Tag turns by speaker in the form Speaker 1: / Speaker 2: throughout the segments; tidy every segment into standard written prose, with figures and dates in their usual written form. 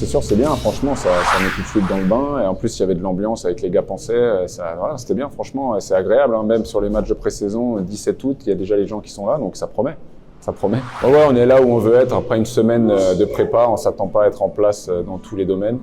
Speaker 1: c'est sûr, c'est bien. Franchement, ça met tout de suite dans le bain. Et en plus, il y avait de l'ambiance avec les gars pensaient. Voilà, c'était bien, franchement. C'est agréable. Hein. Même sur les matchs de pré-saison, 17 août, il y a déjà les gens qui sont là. Donc ça promet. Ça promet. Ouais, on est là où on veut être. Après une semaine de prépa, on ne s'attend pas à être en place dans tous les domaines.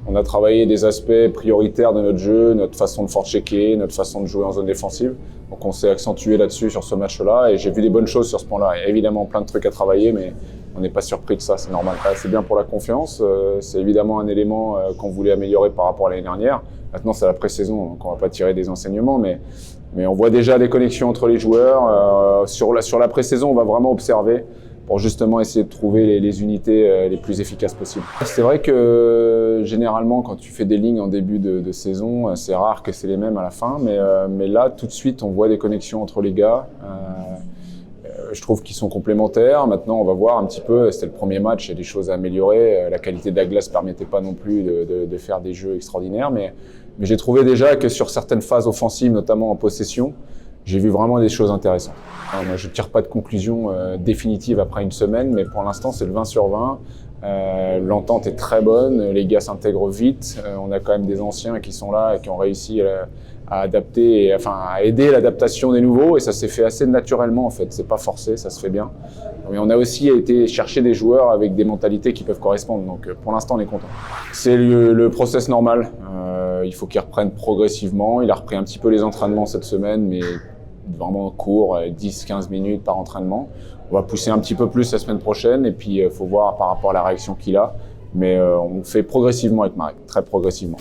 Speaker 1: On a travaillé des aspects prioritaires de notre jeu, notre façon de forechecker, notre façon de jouer en zone défensive. Donc on s'est accentué là-dessus sur ce match-là et j'ai vu des bonnes choses sur ce point-là. Il y a évidemment plein de trucs à travailler, mais on n'est pas surpris de ça, c'est normal. C'est bien pour la confiance, c'est évidemment un élément qu'on voulait améliorer par rapport à l'année dernière. Maintenant, c'est la pré-saison, donc on ne va pas tirer des enseignements, mais on voit déjà des connexions entre les joueurs. Sur la pré-saison, on va vraiment observer pour justement essayer de trouver les unités les plus efficaces possibles. C'est vrai que généralement, quand tu fais des lignes en début de saison, c'est rare que c'est les mêmes à la fin, mais là, tout de suite, on voit des connexions entre les gars. Je trouve qu'ils sont complémentaires. Maintenant, on va voir un petit peu, c'était le premier match, il y a des choses à améliorer. La qualité de la glace ne permettait pas non plus de faire des jeux extraordinaires, mais j'ai trouvé déjà que sur certaines phases offensives, notamment en possession, j'ai vu vraiment des choses intéressantes. Alors, moi, je ne tire pas de conclusion définitive après une semaine, mais pour l'instant, c'est le 20 sur 20. L'entente est très bonne, les gars s'intègrent vite. On a quand même des anciens qui sont là et qui ont réussi à adapter, à aider l'adaptation des nouveaux, et ça s'est fait assez naturellement en fait. C'est pas forcé, ça se fait bien. Mais on a aussi été chercher des joueurs avec des mentalités qui peuvent correspondre. Donc pour l'instant, on est content. C'est le process normal. Il faut qu'ils reprennent progressivement. Il a repris un petit peu les entraînements cette semaine, mais vraiment court, 10-15 minutes par entraînement. On va pousser un petit peu plus la semaine prochaine et puis il faut voir par rapport à la réaction qu'il a. Mais on fait progressivement avec Marek, très progressivement.